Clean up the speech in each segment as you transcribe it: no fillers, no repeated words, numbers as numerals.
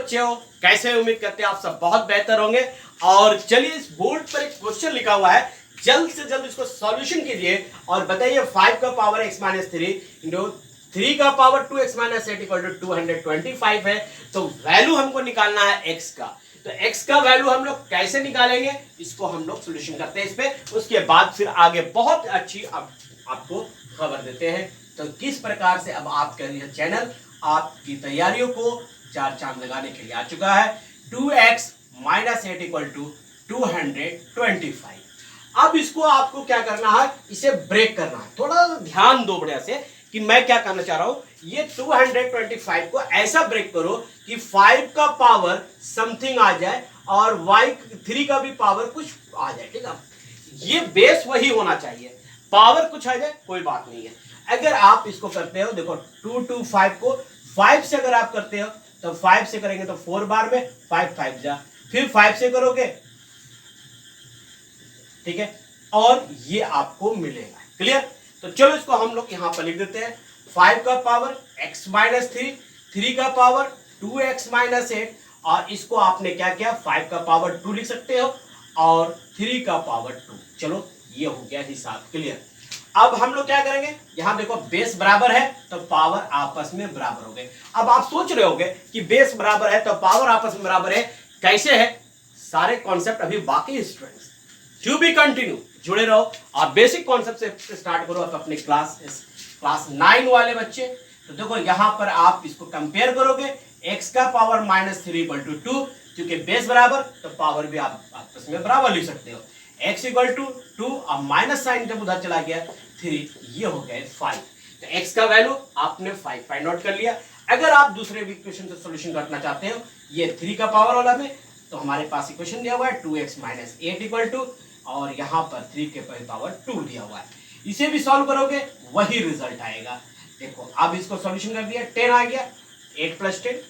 बच्चे हो, कैसे उम्मीद करते हैं आप सब बहुत बेहतर होंगे। और चलिए इस बोर्ड पर एक क्वेश्चन लिखा हुआ है, जल्द से जल्द इसको सॉल्यूशन कीजिए और बताइए 5 का पावर x माइनस 3 इंटू 3 का power 2x minus 8 equal to 225 है। तो वैल्यू हमको निकालना है x का। तो x का वैल्यू हम लोग कैसे निकालेंगे, इसको हम लोग सॉल्यूशन करते हैं इस पे, उसके बाद फिर आगे बहुत अच्छी आपको खबर देते हैं। तो किस प्रकार से अब आपका यह चैनल आपकी तैयारियों को चार चांद लगाने के लिए आ चुका है। 2x minus 8 equal to 225। अब इसको आपको क्या करना है, इसे ब्रेक करना है। थोड़ा ध्यान दो बढ़िया से कि मैं क्या करना चाह रहा हूं। ये 225 को ऐसा ब्रेक करो कि 5 का पावर समथिंग आ जाए और y3 का भी पावर कुछ आ जाए। ठीक है, ये बेस वही होना चाहिए, पावर कुछ आ जाए कोई बात नहीं है। अगर आप इसको करते हो, देखो 225 को 5 से अगर आप करते हो तो 5 से करेंगे तो 4 बार में 5 5 जा, फिर 5 से करोगे, ठीक है, और ये आपको मिलेगा। क्लियर? तो चलो इसको हम लोग यहां पर लिख देते हैं। 5 का पावर x माइनस 3, 3 का पावर 2x माइनस 8, और इसको आपने क्या किया, 5 का पावर 2 लिख सकते हो और 3 का पावर 2। चलो ये हो गया हिसाब। क्लियर? अब हम लोग क्या करेंगे, यहां देखो बेस बराबर है तो पावर आपस में बराबर हो गए। अब आप सोच रहे होंगे कि बेस बराबर है तो पावर आपस में बराबर है, कैसे है? सारे कॉन्सेप्ट अभी बाकी स्टूडेंट्स, टू बी कंटिन्यू, जुड़े रहो। आप बेसिक कॉन्सेप्ट से स्टार्ट करो आप अपने क्लास 9 वाले बच्चे। तो देखो यहां पर आप इसको कंपेयर करोगे, x का पावर माइनस 3 इक्वल टू 2, क्योंकि बेस बराबर तो पावर भी आप आपस में बराबर लिख सकते हो। x इक्वल टू 2 और माइनस साइन जब उधर चला गया 3, ये हो गए 5। तो x का वैल्यू आपने 5 फाइंड आउट कर लिया। अगर आप दूसरे इक्वेशन से सॉल्यूशन करना चाहते हो ये 3 का पावर वाला में, तो हमारे पास इक्वेशन दिया हुआ है 2x माइनस 8 इक्वल टू, और यहाँ पर 3 के पावर 2 दिया हुआ है। इसे भी सॉल्व करोगे वही रिजल्ट आएगा। देखो अब इसको सॉल्यूशन कर दिया, 10 आ गया, 8 प्लस 10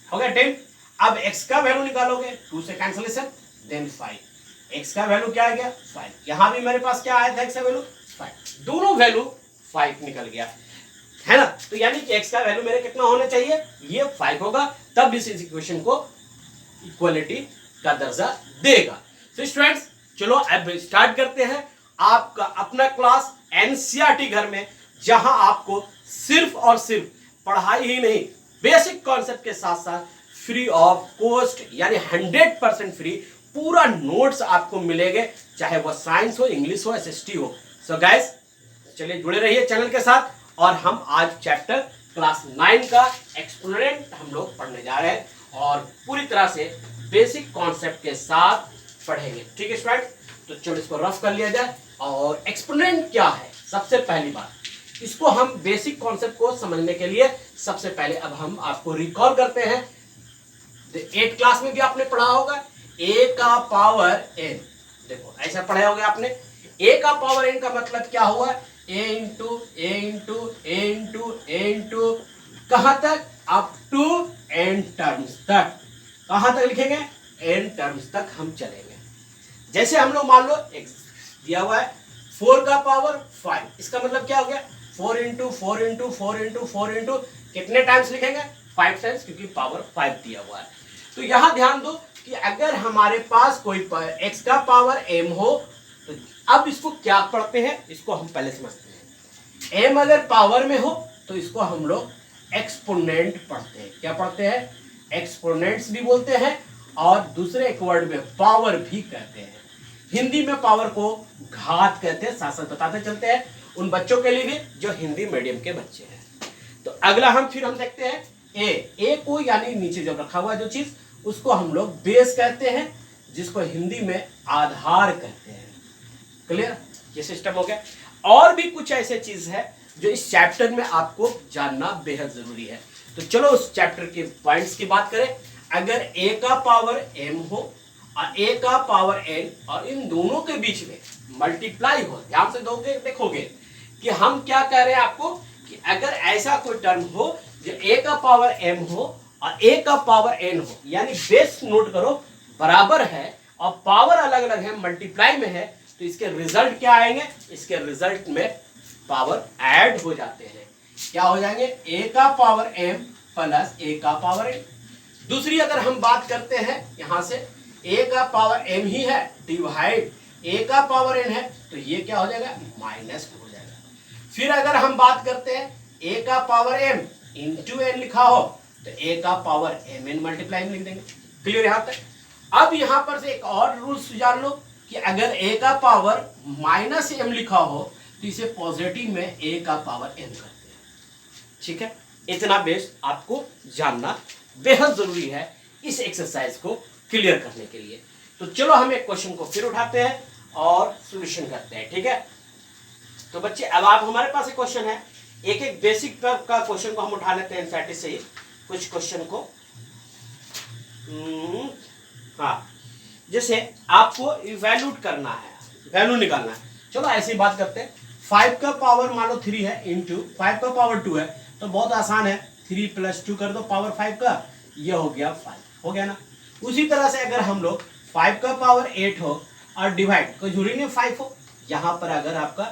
हो गया 10। अब x का वैल्यू निकालोगे, 2 से कैंसिलेशन, देन 5। x का वैल्यू क्या आ गया, 5। यहां भी मेरे पास क्या आया था, x का वैल्यू 5, दोनों वैल्यू 5 निकल गया है ना। तो यानी कि x का वैल्यू मेरे कितना होना चाहिए, ये 5 होगा, तब इस इक्वेशन को इक्वलिटी का दर्जा देगा। तो स्टूडेंट्स चलो अब स्टार्ट करते हैं आपका अपना क्लास एनसीईआरटी घर में, जहां आपको सिर्फ और सिर्फ पढ़ाई ही नहीं, बेसिक कॉन्सेप्ट के साथ साथ फ्री ऑफ कॉस्ट यानी 100% फ्री पूरा नोट्स आपको मिलेंगे, चाहे वो साइंस हो, इंग्लिश हो, एसएसटी हो। सो गाइस चलिए जुड़े रहिए चैनल के साथ, और हम आज चैप्टर क्लास 9 का एक्सपोनेंट हम लोग पढ़ने जा रहे हैं और पूरी तरह से बेसिक कॉन्सेप्ट के साथ पढ़ेंगे। ठीक है स्टूडेंट, तो चलो इसको रफ कर लिया जाए। और एक्सपोनेंट क्या है, सबसे पहली बात इसको हम बेसिक कॉन्सेप्ट को समझने के लिए सबसे पहले अब हम आपको रिकॉल करते हैं। 8 क्लास में भी आपने पढ़ा होगा a का पावर n, देखो ऐसा पढ़ा होगा आपने। a का पावर n का मतलब क्या हुआ, a into a into a into a into कहां तक, अप टू n टर्म्स तक। कहां तक लिखेंगे, n टर्म्स तक हम चलेंगे। जैसे हम लोग मान लो एक दिया हुआ है 4 का पावर 5, इसका मतलब क्या हो गया, 4 इंटू 4 इंटू 4 इंटू 4 इंटू कितने टाइम्स लिखेंगे, 5 टाइम्स, क्योंकि पावर 5 दिया हुआ है। तो यहां ध्यान दो कि अगर हमारे पास कोई x का पावर m हो, तो अब इसको क्या पढ़ते हैं, इसको हम पहले समझते हैं। m अगर पावर में हो तो इसको हम लोग एक्सपोनेंट पढ़ते हैं। क्या पढ़ते हैं, एक्सपोनेंट्स भी बोलते हैं, और दूसरे एक वर्ड में पावर भी कहते हैं। हिंदी में पावर को घात कहते हैं, साथ साथ बताते चलते हैं उन बच्चों के लिए भी जो हिंदी मीडियम के बच्चे हैं। तो अगला हम देखते हैं ए को, यानी नीचे जब रखा हुआ जो चीज, उसको हम लोग बेस कहते हैं, जिसको हिंदी में आधार कहते हैं। क्लियर, ये सिस्टम हो गया। और भी कुछ ऐसे चीज है जो इस चैप्टर में आपको जानना बेहद जरूरी है। तो चलो उस चैप्टर के पॉइंट्स की बात करें। अगर a का पावर m हो और a का पावर n, और इन दोनों के बीच में मल्टीप्लाई हो, ध्यान से देखोगे कि हम क्या कह रहे हैं आपको, कि अगर ऐसा कोई टर्म हो जो a का पावर m हो और a का पावर n हो, यानी बेस नोट करो बराबर है और पावर अलग अलग है, मल्टीप्लाई में है, तो इसके रिजल्ट क्या आएंगे, इसके रिजल्ट में पावर ऐड हो जाते हैं। क्या हो जाएंगे, a का पावर m प्लस a का पावर n। दूसरी अगर हम बात करते हैं यहां से a का पावर m ही है डिवाइड a का पावर n है, तो ये क्या हो जाएगा माइनस हो जाएगा। फिर अगर हम बात करते हैं a का पावर m इंटू n लिखा हो तो a का पावर mn मल्टीप्लाई में लिख देंगे। क्लियर यहां तक। अब यहां पर से एक और रूल्स जान लो कि अगर a का पावर माइनस m लिखा हो तो इसे पॉजिटिव में a का पावर m करते हैं। ठीक है, इतना बेस आपको जानना बेहद जरूरी है इस एक्सरसाइज को क्लियर करने के लिए। तो चलो हम एक क्वेश्चन को फिर उठाते हैं और सॉल्यूशन करते हैं। ठीक है, तो बच्चे अब आप हमारे पास एक क्वेश्चन है, एक एक बेसिक का क्वेश्चन को हम उठा लेते हैं एनसीईआरटी से ही कुछ क्वेश्चन को। हाँ, जैसे आपको इवैल्यूएट करना है, वैल्यू निकालना है। चलो ऐसी बात करते हैं। 5 का पावर मान लो 3 है इंटू 5 का पावर 2 है, तो बहुत आसान है, 3 + 2 कर दो पावर 5 का, ये हो गया 5, हो गया ना। उसी तरह से अगर हम लोग 5 का पावर 8 हो और डिवाइड कोई जरूरी नहीं 5 हो, यहाँ पर अगर आपका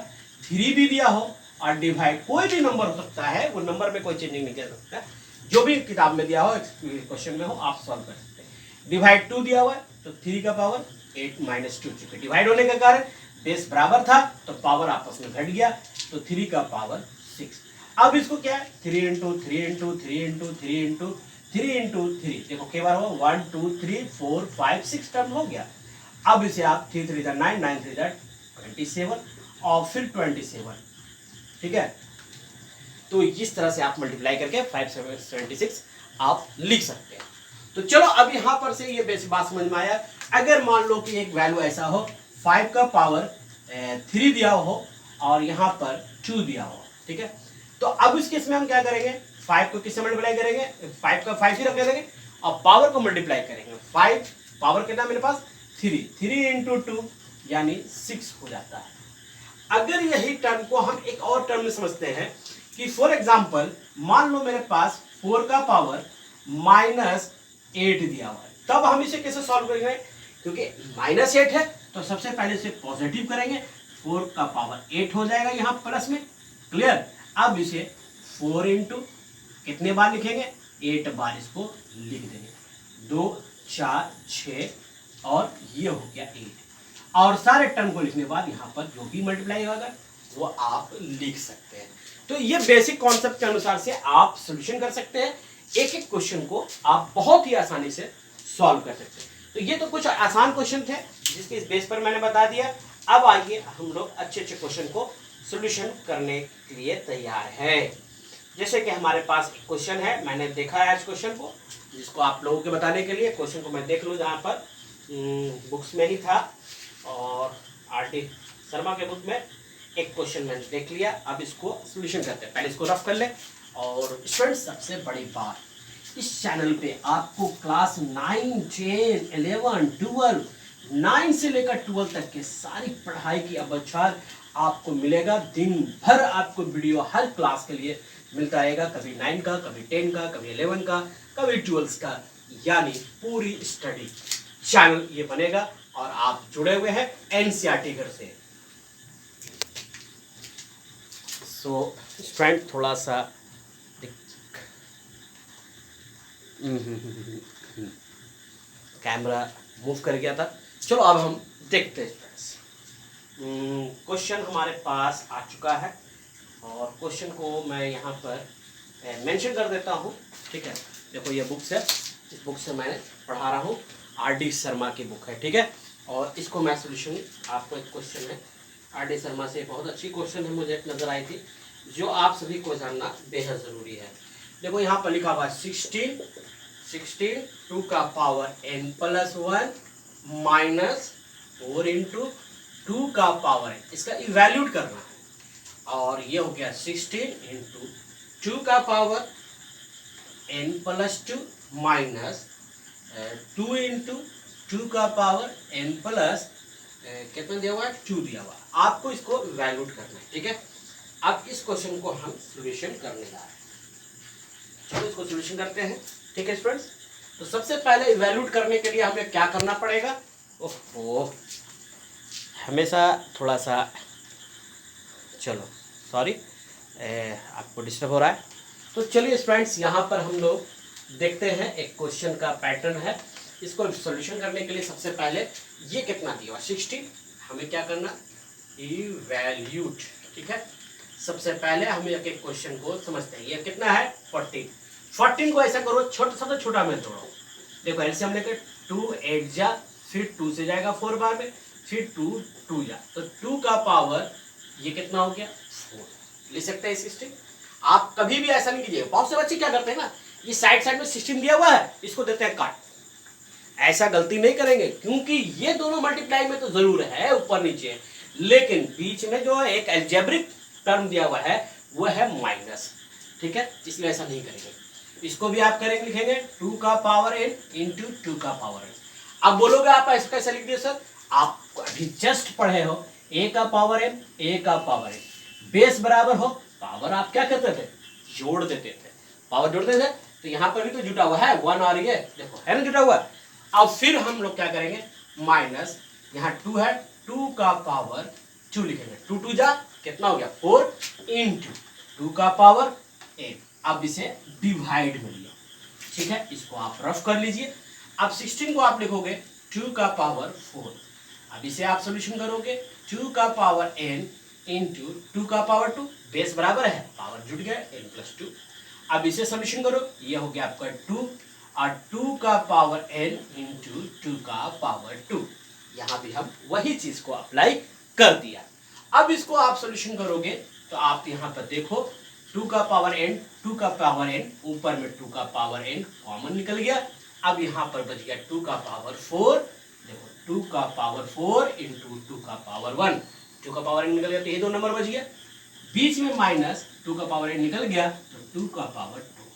3 भी दिया हो और डिवाइड कोई भी नंबर हो सकता है, वो नंबर में कोई चेंजिंग नहीं कर सकता, जो भी किताब में दिया हो क्वेश्चन में हो आप सॉल्व कर सकते हैं। डिवाइड 2 दिया हुआ है तो 3 का पावर 8 माइनस 2, चूंकि डिवाइड होने के कारण बेस बराबर था तो पावर आपस में घट गया, तो 3 का पावर 6। अब इसको क्या है 3 into 3 into 3 into 3 into 3 into 3, देखो कई बार हो 1 2 3 4 5 6 टर्म हो गया। अब इसे आप 3 3 9 9 3 27 और फिर 27, ठीक है। तो इस तरह से आप मल्टीप्लाई करके 5 7 76 आप लिख सकते हैं। तो चलो अब यहां पर से ये बेसिक बात समझ में आया। अगर मान लो कि एक वैल्यू ऐसा हो 5 का पावर 3 दिया हो और यहां पर 2 दिया हो, ठीक है, तो अब इस केस में हम क्या करेंगे, 5 को किससे मल्टीप्लाई करेंगे, 5 का 5 ही रख देंगे और पावर को मल्टीप्लाई करेंगे। 5 पावर कितना मेरे पास 3 इंटू 2 यानी 6 हो जाता है। अगर यही टर्म को हम एक और टर्म में समझते हैं कि फॉर एग्जांपल मान लो मेरे पास 4 का पावर -8 दिया हुआ है, तब हम इसे कैसे सॉल्व करेंगे, क्योंकि -8 है तो सबसे पहले इसे पॉजिटिव करेंगे, 4 का पावर 8 हो जाएगा यहां प्लस में। क्लियर। अब इसे 4 इंटू कितने बार लिखेंगे, 8 बार इसको लिख देंगे, 2 4 6 और ये हो गया 8, और सारे टर्म को लिखने के बाद यहाँ पर जो भी मल्टीप्लाई होगा वो आप लिख सकते हैं। तो ये बेसिक कॉन्सेप्ट के अनुसार से आप सॉल्यूशन कर सकते हैं, एक एक क्वेश्चन को आप बहुत ही आसानी से सॉल्व कर सकते हैं। तो ये तो कुछ आसान क्वेश्चन थे जिसके इस बेस पर मैंने बता दिया। अब आइए हम लोग अच्छे अच्छे क्वेश्चन को सॉल्यूशन करने के लिए तैयार है। जैसे कि हमारे पास एक क्वेश्चन है, मैंने देखा है इस क्वेश्चन को, जिसको आप लोगों के बताने के लिए क्वेश्चन को मैं देख लूँ, जहाँ पर बुक्स में ही था और आर.डी. शर्मा के बुक में एक क्वेश्चन मैंने देख लिया। अब इसको सॉल्यूशन करते हैं, पहले इसको रफ कर ले। और स्टूडेंट्स सबसे बड़ी बात, इस चैनल पे आपको क्लास 9 10 11 12 9 से लेकर 12 तक के सारी पढ़ाई की अवधार आपको मिलेगा। दिन भर आपको वीडियो हर क्लास के लिए मिलता रहेगा, कभी 9 का, कभी 10 का, कभी 11 का, कभी 12 का, यानी पूरी स्टडी चैनल ये बनेगा और आप जुड़े हुए हैं एनसीईआरटी घर से। सो स्टूडेंट थोड़ा सा कैमरा मूव कर गया था। चलो अब हम देखते हैं फ्रेंड्स, क्वेश्चन हमारे पास आ चुका है और क्वेश्चन को मैं यहाँ पर मेंशन कर देता हूँ, ठीक है। देखो ये बुक्स है, इस बुक से मैं पढ़ा रहा हूँ, आर.डी. शर्मा की बुक है, ठीक है। और इसको मैं सॉल्यूशन, आपको एक क्वेश्चन है आर.डी. शर्मा से, बहुत अच्छी क्वेश्चन है मुझे नज़र आई थी, जो आप सभी को जानना बेहद ज़रूरी है। देखो यहाँ पर लिखा हुआ 16 2 का पावर n + 1 माइनस 4 इंटू 2 का पावर n, इसका इवैल्यूएट करना है। और ये हो गया 16 इंटू 2 का पावर n + 2 माइनस 2 इंटू 2 का पावर n प्लस कितना दिया हुआ है 2 दिया हुआ है। आपको इसको इवैल्यूएट करना है, ठीक है। अब इस क्वेश्चन को हम सॉल्यूशन करने जा रहे हैं। चलो इसको सॉल्यूशन करते हैं, ठीक है स्टूडेंट्स। तो सबसे पहले इवैल्यूएट करने के लिए हमें क्या करना पड़ेगा, ओहो हमेशा थोड़ा सा, चलो सॉरी आपको डिस्टर्ब हो रहा है। तो चलिए स्टूडेंट्स यहाँ पर हम लोग देखते हैं एक क्वेश्चन का पैटर्न है। इसको सॉल्यूशन करने के लिए सबसे पहले ये कितना दिया हुआ 16, हमें क्या करना इवैल्यूट। ठीक है, सबसे पहले हम एक एक क्वेश्चन को समझते हैं। ये कितना है 14 को ऐसा करो छोटा सबसे छोटा में तोड़ो। देखो एलसीएम लेकर 2 8 जा, फिर 2 से जाएगा 4 बार में, फिर 2 जा, तो 2 का पावर ये कितना हो गया 4। ले सकते हैं 16। आप कभी भी ऐसा नहीं कीजिए, बहुत से बच्चे क्या करते हैं ना, ये साइड में 16 दिया हुआ है इसको देते हैं काट। ऐसा गलती नहीं करेंगे, क्योंकि ये दोनों मल्टीप्लाई में तो जरूर है ऊपर नीचे, लेकिन बीच में जो एक अलजेब्रिक टर्म दिया हुआ है वो है माइनस। ठीक है, इसलिए ऐसा नहीं करेंगे। इसको भी आप करेंगे, लिखेंगे 2 का पावर n इंटू 2 का पावर n। अब बोलोगे आप ऐसा कैसे लिख दिए सर, आप अभी जस्ट पढ़े हो a का पावर n, a का पावर n, बेस बराबर हो, पावर आप क्या करते थे जोड़ देते थे, पावर जोड़ते थे। तो यहाँ पर भी तो जुटा हुआ है 1 और ये देखो है ना जुटा हुआ। अब फिर हम लोग क्या करेंगे माइनस, यहाँ 2 है 2 का पावर 2 लिखेंगे, 2 2 जा कितना हो गया 4 इंटू 2 का पावर 8। अब इसे डिवाइड में लिया। ठीक है, इसको आप रफ कर लीजिए। अब 16 को आप लिखोगे 2 का पावर 4। अब इसे आप सोल्यूशन करोगे 2 का पावर n इंटू 2 का पावर 2, बेस बराबर है पावर जुट गया n प्लस 2। अब इसे सोल्यूशन करो, ये हो गया आपका 2 और 2 का पावर n इंटू 2 का पावर 2। यहाँ भी हम वही चीज को अप्लाई कर दिया। अब इसको आप सोल्यूशन करोगे तो आप यहाँ पर देखो 2 का पावर n, 2 का पावर n, ऊपर में 2 का पावर n कॉमन निकल गया। अब यहाँ पर बच गया 2 का पावर 4, देखो 2 का पावर 4 इंटू 2 का पावर 1, 2 का पावर n निकल गया तो ये 2 नंबर बच गया। बीच में माइनस 2 का पावर n निकल गया तो 2 का पावर 2।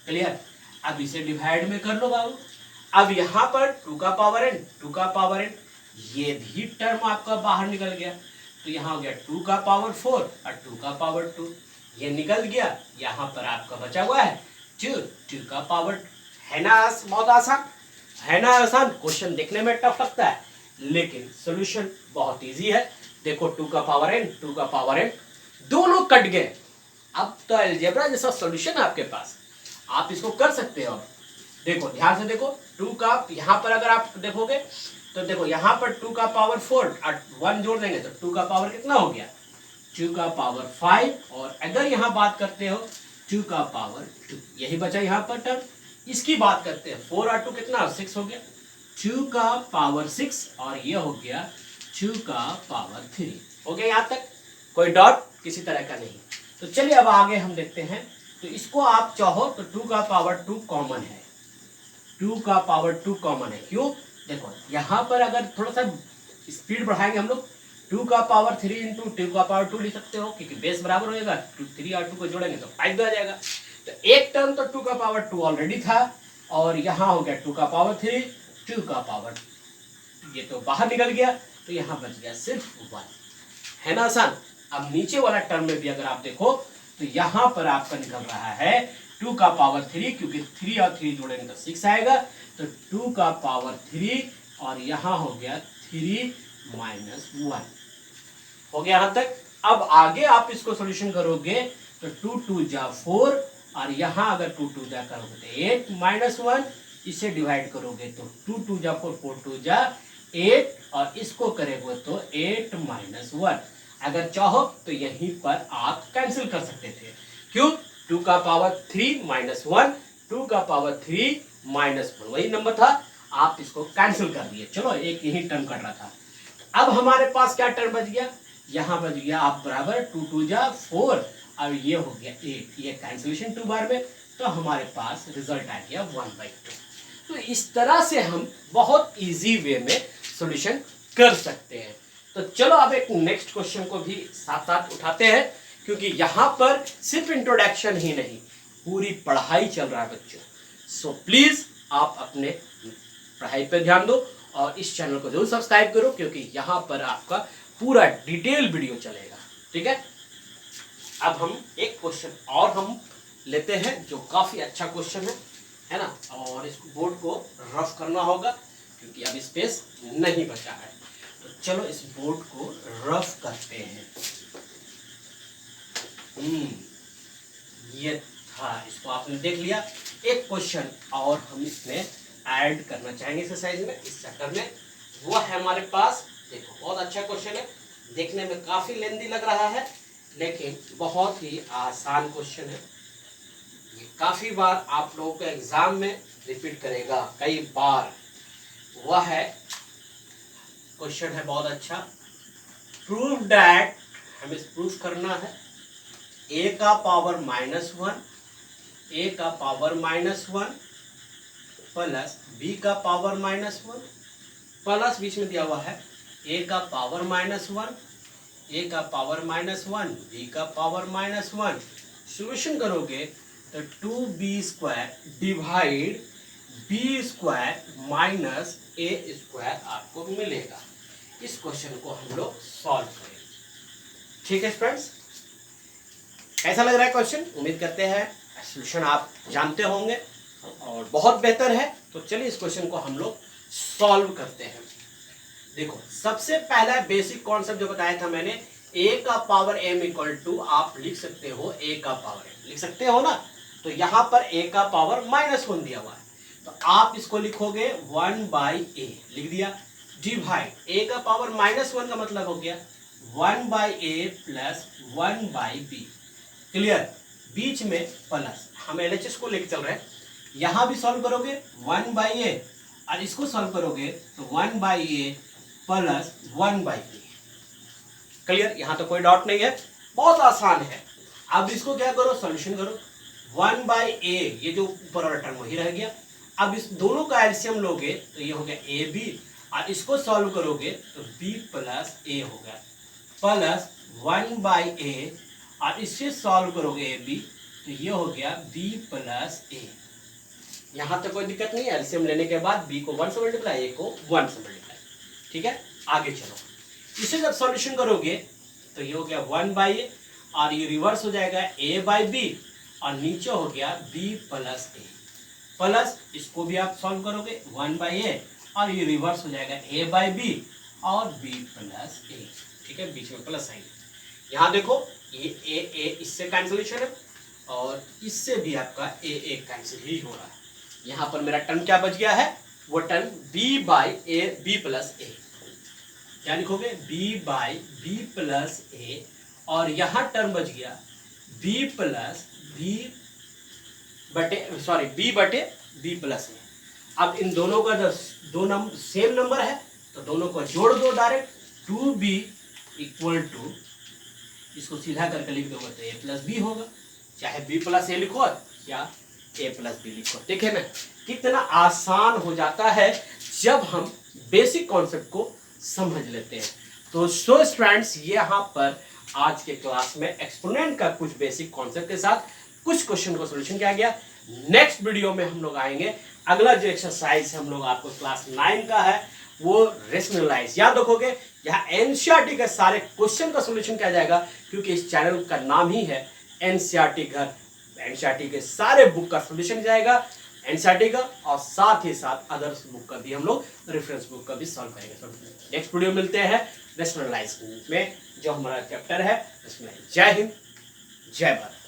क्लियर। अब इसे डिवाइड में कर लो बाबू। अब यहाँ पर 2 का पावर n, 2 का पावर n, ये भी टर्म आपका बाहर निकल गया, तो यहाँ हो गया 2 का पावर 4 और 2 का पावर 2, ये निकल गया। यहाँ पर आपका बचा हुआ है 2 का पावर। है ना बहुत आसान, है ना आसान। क्वेश्चन देखने में टफ लगता है लेकिन सॉल्यूशन बहुत इजी है। देखो 2 का पावर n, 2 का पावर n दोनों कट गए। अब तो अलजेब्रा जैसा सॉल्यूशन है आपके पास, आप इसको कर सकते हो। देखो ध्यान से देखो 2 का, यहाँ पर अगर आप देखोगे तो देखो यहाँ पर 2 का पावर 4 और 1 जोड़ देंगे तो 2 का पावर कितना हो गया 2 का पावर 5। और अगर यहाँ बात करते हो 2 का पावर 2, यही बचा यहाँ पर टर्म। इसकी बात करते हैं 4 और 2 कितना 6 हो गया, 2 का पावर 6 और ये हो गया 2 का पावर 3। हो गया यहाँ तक, कोई डॉट किसी तरह का नहीं। तो चलिए अब आगे हम देखते हैं। तो इसको आप चाहो तो 2 का पावर 2 कॉमन है, 2 का पावर 2 कॉमन है। क्यों, देखो यहाँ पर अगर थोड़ा सा स्पीड बढ़ाएंगे हम लोग 2 का पावर 3 इंटू 2 का पावर 2 लिख सकते हो, क्योंकि बेस बराबर हो जाएगा। 3 और 2 को जोड़ेंगे तो 5 आ जाएगा। तो एक टर्म तो 2 का पावर 2 ऑलरेडी था और यहाँ हो गया 2 का पावर 3, 2 का पावर, ये तो बाहर निकल गया, तो यहाँ बच गया सिर्फ 1। है ना आसान। अब नीचे वाला टर्म में भी अगर आप देखो तो यहाँ पर आपका निकल रहा है 2 का पावर 3, क्योंकि 3 और 3 जोड़ेंगे तो 6 आएगा, तो 2 का पावर 3 और यहाँ हो गया 3 माइनस 1। हो गया यहाँ तक। अब आगे आप इसको सॉल्यूशन करोगे तो 2 2 जा 4 और यहाँ अगर 2 2 जा करोगे तो 8 माइनस 1, इसे डिवाइड करोगे तो 2 2 जा 4, 4 2 जा 8 और इसको करेंगे तो 8 माइनस 1। अगर चाहो तो यहीं पर आप कैंसिल कर सकते थे। क्यों, 2 का पावर 3 माइनस 1, 2 का पावर 3 माइनस 1 वही नंबर था, आप इसको कैंसिल कर दिए। चलो एक यही टर्म कट रहा था। अब हमारे पास क्या टर्म बच गया, यहाँ बच गया आप बराबर 2 2 जा 4 और ये हो गया 8, ये कैंसिलेशन 2 बार में, तो हमारे पास रिजल्ट आ गया 1/2। तो इस तरह से हम बहुत इजी वे में सॉल्यूशन कर सकते हैं। तो चलो अब एक नेक्स्ट क्वेश्चन को भी साथ साथ उठाते हैं, क्योंकि यहाँ पर सिर्फ इंट्रोडक्शन ही नहीं पूरी पढ़ाई चल रहा है बच्चों। सो प्लीज आप अपने पढ़ाई पर ध्यान दो और इस चैनल को जरूर सब्सक्राइब करो, क्योंकि यहाँ पर आपका पूरा डिटेल वीडियो चलेगा। ठीक है, अब हम एक क्वेश्चन और हम लेते हैं जो काफी अच्छा क्वेश्चन है ना, और इस बोर्ड को रफ करना होगा क्योंकि अब स्पेस नहीं बचा है। तो चलो इस बोर्ड को रफ करते हैं। ये था, इसको आपने देख लिया। एक क्वेश्चन और हम इसमें ऐड करना चाहेंगे एक्सरसाइज में, इस चक्कर में वो है हमारे पास। देखो बहुत अच्छा क्वेश्चन है, देखने में काफ़ी लेंदी लग रहा है लेकिन बहुत ही आसान क्वेश्चन है। ये काफ़ी बार आप लोगों के एग्जाम में रिपीट करेगा कई बार। वह है क्वेश्चन है बहुत अच्छा, प्रूव दैट, हमें प्रूफ करना है a का पावर -1, a का पावर -1 प्लस b का पावर -1 प्लस बीच में दिया हुआ है a का पावर -1, a का पावर -1, b का पावर -1। सॉल्यूशन करोगे तो 2b² divide b² minus a² आपको मिलेगा। इस क्वेश्चन को हम लोग सॉल्व करेंगे। ठीक है फ्रेंड्स, कैसा लग रहा है क्वेश्चन? उम्मीद करते हैं सॉल्यूशन आप जानते होंगे और बहुत बेहतर है। तो चलिए इस क्वेश्चन को हम लोग सॉल्व करते हैं। देखो सबसे पहला बेसिक कॉन्सेप्ट जो बताया था मैंने, a का पावर m इक्वल टू आप लिख सकते हो a का पावर m, लिख सकते हो ना। तो यहाँ पर a का पावर -1 दिया हुआ है तो आप इसको लिखोगे 1/a, लिख दिया। डिवाइड a का पावर -1 का मतलब हो गया 1/a प्लस 1/b। क्लियर? बीच में प्लस, हम LHS को लेके चल रहे हैं। यहां भी सॉल्व करोगे 1/a और इसको सॉल्व करोगे तो 1/a प्लस 1/b। क्लियर? यहां तो कोई डाउट नहीं है, बहुत आसान है। अब इसको क्या करो, सॉल्यूशन करो। 1/a, ये जो ऊपर वाला टर्म वही रह गया। अब इस दोनों का एलसीएम लोगे तो ये हो गया ab और इसको सॉल्व करोगे तो b प्लस a हो गया प्लस 1/a और इससे सॉल्व करोगे ab तो ये हो गया b प्लस a। यहां तक कोई दिक्कत नहीं है। एलसीएम लेने के बाद b को 1 से मल्टीप्लाई, a को 1 से मल्टीप्लाई। ठीक है, आगे चलो। इसे जब सॉल्यूशन करोगे तो ये हो गया 1/a और ये रिवर्स हो जाएगा a/b और नीचे हो गया b प्लस a प्लस इसको भी आप सॉल्व करोगे 1/a और ये रिवर्स हो जाएगा a/b और b प्लस a। ठीक है, बीच में प्लस साइन। यहाँ देखो ये a इससे कैंसिलेशन है और इससे भी आपका a कैंसिल ही हो रहा है। यहाँ पर मेरा टर्म क्या बच गया है, वो टर्म b प्लस a। क्या लिखोगे, b प्लस a और यहाँ टर्म बच गया b बटे b प्लस a। अब इन दोनों का जो दो नंबर सेम नंबर है तो दोनों को जोड़ दो डायरेक्ट। 2b इक्वल टू, इसको सीधा करके लिख दोगे तो a प्लस b होगा। चाहे b प्लस a लिखो या a प्लस b लिखो। देखे ना कितना आसान हो जाता है जब हम बेसिक कॉन्सेप्ट को समझ लेते हैं। तो सो स्टूडेंट्स, ये यहाँ पर आज के क्लास में एक्सपोनेंट का कुछ बेसिक कॉन्सेप्ट के साथ कुछ क्वेश्चन का सॉल्यूशन किया गया। नेक्स्ट वीडियो में हम लोग आएंगे। अगला जो एक्सरसाइज है हम लोग आपको क्लास 9 का है वो रेशनलाइज। याद रखोगे यहाँ एनसीईआरटी के सारे क्वेश्चन का सॉल्यूशन किया जाएगा क्योंकि इस चैनल का नाम ही है एनसीईआरटी घर। एनसीईआरटी के सारे बुक का सॉल्यूशन जाएगा, एनसीईआरटी का और साथ ही साथ अदर्स बुक का भी हम लोग रेफरेंस बुक का भी सॉल्व करेंगे। नेक्स्ट वीडियो मिलते हैं रेशनलाइज में, जो हमारा चैप्टर है इसमें। जय हिंद, जय भारत।